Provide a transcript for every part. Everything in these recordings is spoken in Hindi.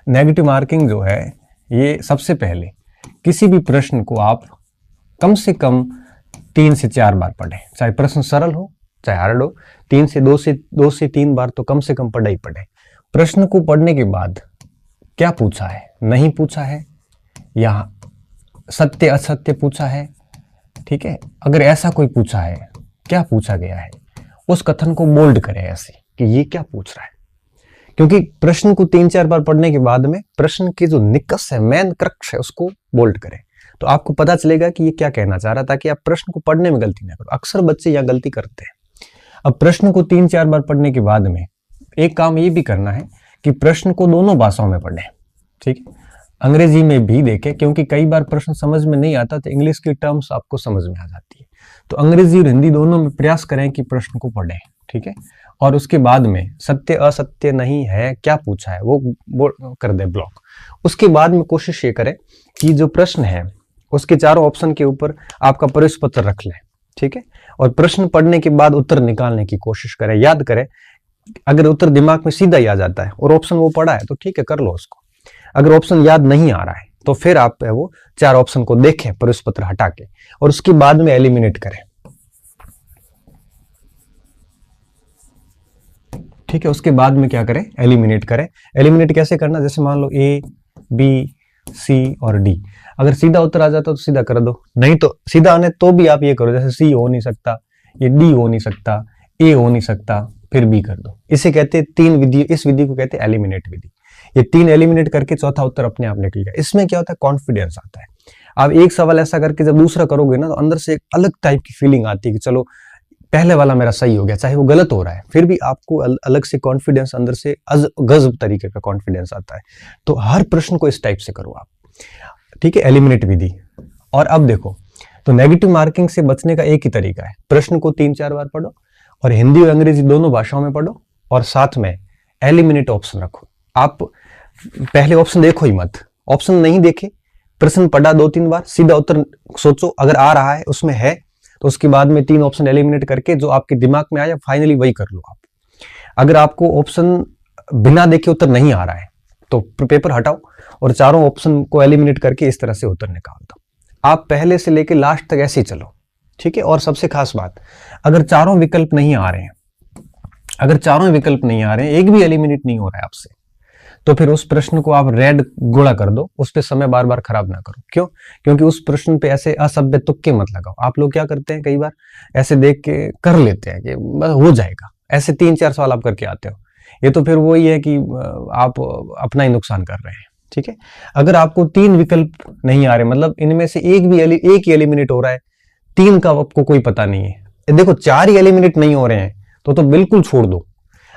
नेगेटिव मार्किंग जो है ये सबसे पहले किसी भी प्रश्न को आप कम से कम 3 से 4 बार पढ़ें, चाहे प्रश्न सरल हो चाहे हार्ड हो, 2 से 3 बार तो कम से कम पढ़े ही पढ़े। प्रश्न को पढ़ने के बाद क्या पूछा है, नहीं पूछा है, या सत्य असत्य पूछा है, ठीक है, अगर ऐसा कोई पूछा है, क्या पूछा गया है, उस कथन को बोल्ड करें ऐसे कि ये क्या पूछ रहा है। क्योंकि प्रश्न को 3-4 बार पढ़ने के बाद में प्रश्न के जो निकष है, मेन क्रक्स है, उसको बोल्ड करें, तो आपको पता चलेगा कि ये क्या कहना चाह रहा, ताकि आप प्रश्न को पढ़ने में गलती ना करो। अक्सर बच्चे यहाँ गलती करते हैं। अब प्रश्न को 3-4 बार पढ़ने के बाद में एक काम ये भी करना है कि प्रश्न को दोनों भाषाओं में पढ़ें, ठीक है, अंग्रेजी में भी देखें, क्योंकि कई बार प्रश्न समझ में नहीं आता तो इंग्लिश की टर्म्स आपको समझ में आ जाती है। तो अंग्रेजी और हिंदी दोनों में प्रयास करें कि प्रश्न को पढ़ें, ठीक है, और उसके बाद में सत्य असत्य नहीं है, क्या पूछा है वो कर दे ब्लॉक। उसके बाद में कोशिश ये करें कि जो प्रश्न है उसके चारों ऑप्शन के ऊपर आपका प्रवेश पत्र रख लें, ठीक है, और प्रश्न पढ़ने के बाद उत्तर निकालने की कोशिश करें। याद करें, अगर उत्तर दिमाग में सीधा ही आ जाता है और ऑप्शन वो पढ़ा है तो ठीक है, कर लो उसको। अगर ऑप्शन याद नहीं आ रहा है तो फिर आप वो 4 ऑप्शन को देखें प्रवेश पत्र हटा के, और उसके बाद में एलिमिनेट करें, ठीक है। उसके बाद में क्या करें, एलिमिनेट करें। एलिमिनेट कैसे करना, जैसे मान लो ए बी सी और डी, अगर सीधा उत्तर आ जाता तो सीधा कर दो, नहीं तो सीधा आने तो भी आप ये करो, जैसे सी हो नहीं सकता, ये डी हो नहीं सकता, ए हो नहीं सकता, फिर बी कर दो। इसे कहते हैं 3 विधि, इस विधि को कहते हैं एलिमिनेट विधि। ये 3 एलिमिनेट करके चौथा उत्तर अपने आप निकल गया। इसमें क्या होता है, कॉन्फिडेंस आता है। आप एक सवाल ऐसा करके जब दूसरा करोगे ना, तो अंदर से एक अलग टाइप की फीलिंग आती है कि चलो पहले वाला मेरा सही हो गया, चाहे वो गलत हो रहा है, फिर भी आपको अलग से कॉन्फिडेंस, अंदर से गजब तरीके का कॉन्फिडेंस आता है। तो हर प्रश्न को इस टाइप से करो आप, ठीक है, एलिमिनेट विधि। और अब देखो, तो नेगेटिव मार्किंग से बचने का एक ही तरीका है, प्रश्न को 3-4 बार पढ़ो और हिंदी और अंग्रेजी दोनों भाषाओं में पढ़ो, और साथ में एलिमिनेट ऑप्शन रखो। आप पहले ऑप्शन देखो ही मत, ऑप्शन नहीं देखे, प्रश्न पढ़ा 2-3 बार, सीधा उत्तर सोचो, अगर आ रहा है उसमें है तो उसके बाद में 3 ऑप्शन एलिमिनेट करके जो आपके दिमाग में आया फाइनली वही कर लो आप। अगर आपको ऑप्शन बिना देखे उत्तर नहीं आ रहा है तो पेपर हटाओ और चारों ऑप्शन को एलिमिनेट करके इस तरह से उत्तर निकाल दो। आप पहले से लेके लास्ट तक ऐसे ही चलो, ठीक है। और सबसे खास बात, अगर चारों विकल्प नहीं आ रहे हैं, अगर चारों विकल्प नहीं आ रहे हैं, एक भी एलिमिनेट नहीं हो रहा है आपसे, तो फिर उस प्रश्न को आप रेड गुणा कर दो, उस पे समय बार बार खराब ना करो। क्यों? क्योंकि उस प्रश्न पे ऐसे असभ्य तुक्के मत लगाओ। आप लोग क्या करते हैं, कई बार ऐसे देख के कर लेते हैं कि बस हो जाएगा, ऐसे 3-4 सवाल आप करके आते हो, ये तो फिर वही है कि आप अपना ही नुकसान कर रहे हैं, ठीक है। अगर आपको 3 विकल्प नहीं आ रहे, मतलब इनमें से एक ही एलिमिनेट हो रहा है, 3 का आपको कोई पता नहीं है, देखो 4 ही एलिमिनेट नहीं हो रहे हैं तो बिल्कुल छोड़ दो।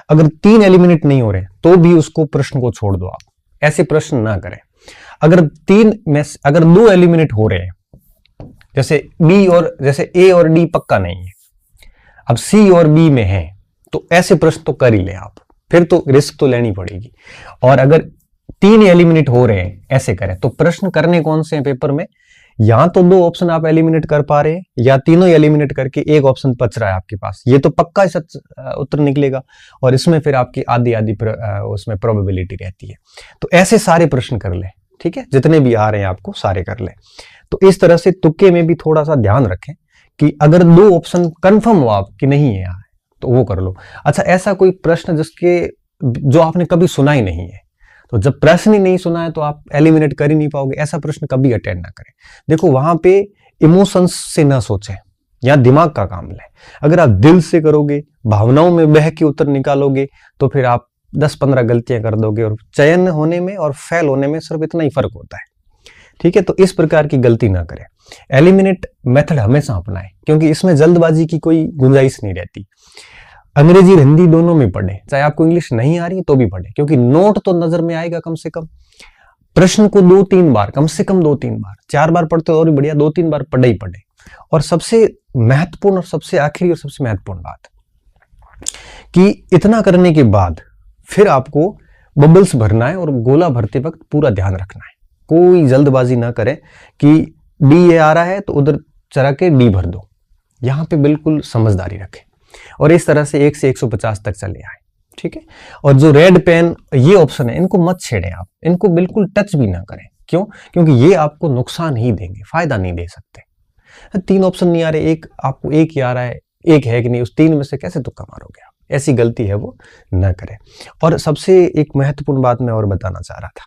अगर 3 एलिमिनेट नहीं हो रहे तो भी उसको प्रश्न को छोड़ दो, आप ऐसे प्रश्न ना करें। अगर 2 एलिमिनेट हो रहे हैं, जैसे ए और डी पक्का नहीं है, अब सी और बी में है, तो ऐसे प्रश्न तो कर ही ले आप, फिर तो रिस्क तो लेनी पड़ेगी। और अगर 3 एलिमिनेट हो रहे हैं, ऐसे करें। तो प्रश्न करने कौन से हैं पेपर में, या तो 2 ऑप्शन आप एलिमिनेट कर पा रहे हैं, या तीनों एलिमिनेट करके एक ऑप्शन बच रहा है आपके पास, ये तो पक्का सच उत्तर निकलेगा, और इसमें फिर आपकी आधी उसमें प्रोबेबिलिटी रहती है। तो ऐसे सारे प्रश्न कर ले, ठीक है, जितने भी आ रहे हैं आपको सारे कर ले। तो इस तरह से तुक्के में भी थोड़ा सा ध्यान रखें कि अगर 2 ऑप्शन कंफर्म हो आप कि नहीं है यहाँ, तो वो कर लो। अच्छा, ऐसा कोई प्रश्न जो आपने कभी सुना ही नहीं है, तो जब प्रश्न ही नहीं सुना है तो आप एलिमिनेट कर ही नहीं पाओगे। ऐसा प्रश्न कभी अटेंड ना करें। देखो, वहां पे इमोशंस से ना सोचें, या दिमाग का काम लें। अगर आप दिल से करोगे, भावनाओं में बह के उत्तर निकालोगे, तो फिर आप 10-15 गलतियां कर दोगे, और चयन होने में और फेल होने में सिर्फ इतना ही फर्क होता है, ठीक है। तो इस प्रकार की गलती ना करें। एलिमिनेट मेथड हमेशा अपनाएं, क्योंकि इसमें जल्दबाजी की कोई गुंजाइश नहीं रहती। अंग्रेजी और हिंदी दोनों में पढ़े, चाहे आपको इंग्लिश नहीं आ रही तो भी पढ़े, क्योंकि नोट तो नजर में आएगा कम से कम। प्रश्न को 2-3 बार, कम से कम 2-3 बार, 4 बार पढ़ते हो और भी बढ़िया, 2-3 बार पढ़े ही पढ़े। और सबसे महत्वपूर्ण और सबसे आखिरी और सबसे महत्वपूर्ण बात कि इतना करने के बाद फिर आपको बबल्स भरना है, और गोला भरते वक्त पूरा ध्यान रखना है, कोई जल्दबाजी ना करें कि डी ये आ रहा है तो उधर चला के डी भर दो। यहां पे बिल्कुल समझदारी रखें, और इस तरह से 1 से 150 तक चले आए। ठीक है। और जो रेड पेन ये ऑप्शन है, इनको मत छेड़ें आप, इनको बिल्कुल टच भी ना करें। क्यों? क्योंकि ये आपको नुकसान ही देंगे, फायदा नहीं दे सकते। 3 ऑप्शन नहीं आ रहे, एक आपको एक ही आ रहा है, एक है कि नहीं, उस 3 में से कैसे तुक्का मारोगे आप? ऐसी गलती है वो ना करें। और सबसे एक महत्वपूर्ण बात मैं और बताना चाह रहा था,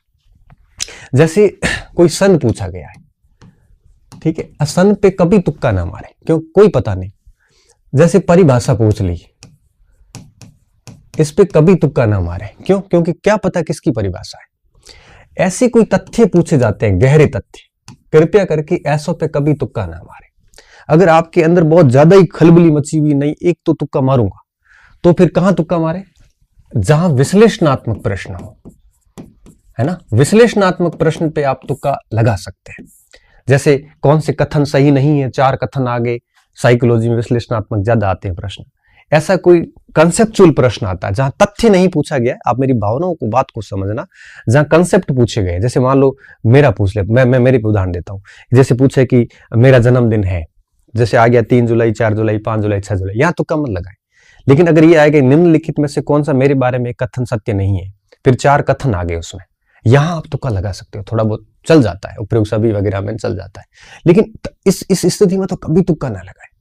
जैसे कोई सन पूछा गया है, ठीक है, सन पे कभी तुक्का ना मारे, क्यों? कोई पता नहीं। जैसे परिभाषा पूछ ली, इस पे कभी तुक्का ना मारे। क्यों? क्योंकि क्या पता किसकी परिभाषा है। ऐसे कोई तथ्य पूछे जाते हैं, गहरे तथ्य, कृपया करके ऐसों पे कभी तुक्का ना मारे। अगर आपके अंदर बहुत ज्यादा ही खलबली मची हुई, नहीं एक तो तुक्का मारूंगा, तो फिर कहां तुक्का मारे? जहां विश्लेषणात्मक प्रश्न हो, है ना। विश्लेषणात्मक प्रश्न पे आप तुक्का लगा सकते हैं। जैसे कौन से कथन सही नहीं है, 4 कथन आगे, साइकोलॉजी में विश्लेषणात्मक ज्यादा आते हैं प्रश्न। ऐसा कोई कंसेप्चुअल प्रश्न आता है जहां तथ्य नहीं पूछा गया, आप मेरी भावनाओं को, बात को समझना, जहां कंसेप्ट पूछे गए। जैसे मान लो मेरा पूछ ले, मैं मेरे पे उदाहरण देता हूं। जैसे पूछे कि मेरा जन्मदिन है, जैसे आ गया 3 जुलाई, 4 जुलाई, 5 जुलाई, 6 जुलाई, यहां तुक्का मत लगाए। लेकिन अगर ये आएगा निम्नलिखित में से कौन सा मेरे बारे में कथन सत्य नहीं है, फिर 4 कथन आ गए उसमें, यहां आप तुक्का लगा सकते हो, थोड़ा बहुत चल जाता है, उपयोग सभी वगैरह में चल जाता है। लेकिन इस स्थिति में तो कभी तुक्का ना लगाए।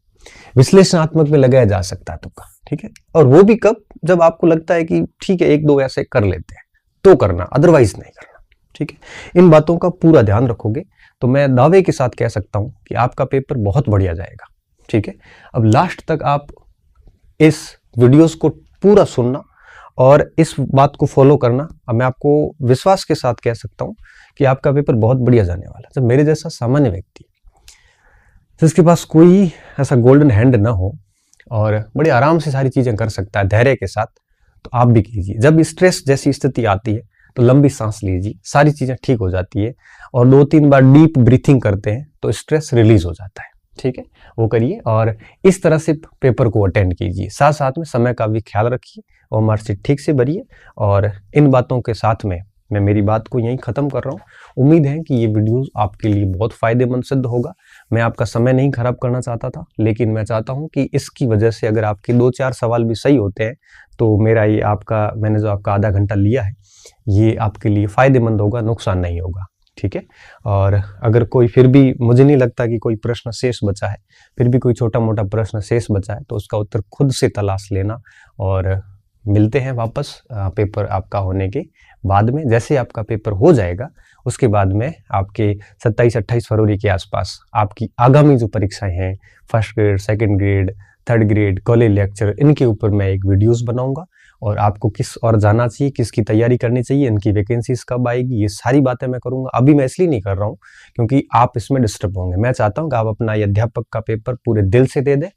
विश्लेषणात्मक में लगाया जा सकता है तुक्का, ठीक है। और वो भी कब? जब आपको लगता है कि ठीक है, 1-2 ऐसे कर लेते हैं तो करना, अदरवाइज नहीं करना, ठीक है। इन बातों का पूरा ध्यान रखोगे तो मैं दावे के साथ कह सकता हूं कि आपका पेपर बहुत बढ़िया जाएगा, ठीक है। अब लास्ट तक आप इस वीडियोस को पूरा सुनना और इस बात को फॉलो करना। अब मैं आपको विश्वास के साथ कह सकता हूं कि आपका पेपर बहुत बढ़िया जाने वाला है। जब मेरे जैसा सामान्य व्यक्ति जिसके पास कोई ऐसा गोल्डन हैंड ना हो और बड़े आराम से सारी चीजें कर सकता है धैर्य के साथ, तो आप भी कीजिए। जब स्ट्रेस जैसी स्थिति आती है तो लंबी सांस लीजिए, सारी चीजें ठीक हो जाती है। और 2-3 बार डीप ब्रीथिंग करते हैं तो स्ट्रेस रिलीज हो जाता है, ठीक है। वो करिए और इस तरह से पेपर को अटेंड कीजिए। साथ साथ में समय का भी ख्याल रखिए और मार्कशीट ठीक से भरिए। और इन बातों के साथ में मैं मेरी बात को यहीं खत्म कर रहा हूँ। उम्मीद है कि ये वीडियो आपके लिए बहुत फायदेमंद सिद्ध होगा। मैं आपका समय नहीं खराब करना चाहता था, लेकिन मैं चाहता हूँ कि इसकी वजह से अगर आपके 2-4 सवाल भी सही होते हैं तो मेरा ये मैंने जो आपका आधा घंटा लिया है, ये आपके लिए फायदेमंद होगा, नुकसान नहीं होगा, ठीक है। और अगर कोई फिर भी, मुझे नहीं लगता कि कोई प्रश्न शेष बचा है, फिर भी कोई छोटा मोटा प्रश्न शेष बचा है तो उसका उत्तर खुद से तलाश लेना। और मिलते हैं वापस पेपर आपका होने के बाद में। जैसे आपका पेपर हो जाएगा उसके बाद में आपके 27-28 फरवरी के आसपास आपकी आगामी जो परीक्षाएं हैं, first grade, second grade, third grade, college lecture, इनके ऊपर मैं एक वीडियोस बनाऊंगा। और आपको किस और जाना चाहिए, किसकी तैयारी करनी चाहिए, इनकी वैकेंसीज कब आएगी, ये सारी बातें मैं करूंगा। अभी मैं इसलिए नहीं कर रहा हूँ क्योंकि आप इसमें डिस्टर्ब होंगे। मैं चाहता हूँ कि आप अपना ये अध्यापक का पेपर पूरे दिल से दे दें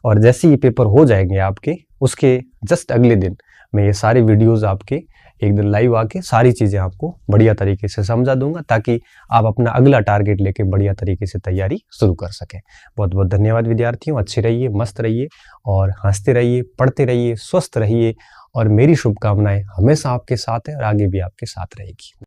और जैसे ये पेपर हो जाएंगे आपके, उसके जस्ट अगले दिन मैं ये सारे वीडियोज आपके एक दिन लाइव आके सारी चीजें आपको बढ़िया तरीके से समझा दूंगा, ताकि आप अपना अगला टारगेट लेके बढ़िया तरीके से तैयारी शुरू कर सकें। बहुत बहुत धन्यवाद विद्यार्थियों। अच्छे रहिए, मस्त रहिए और हंसते रहिए, पढ़ते रहिए, स्वस्थ रहिए और मेरी शुभकामनाएं हमेशा आपके साथ है और आगे भी आपके साथ रहेगी।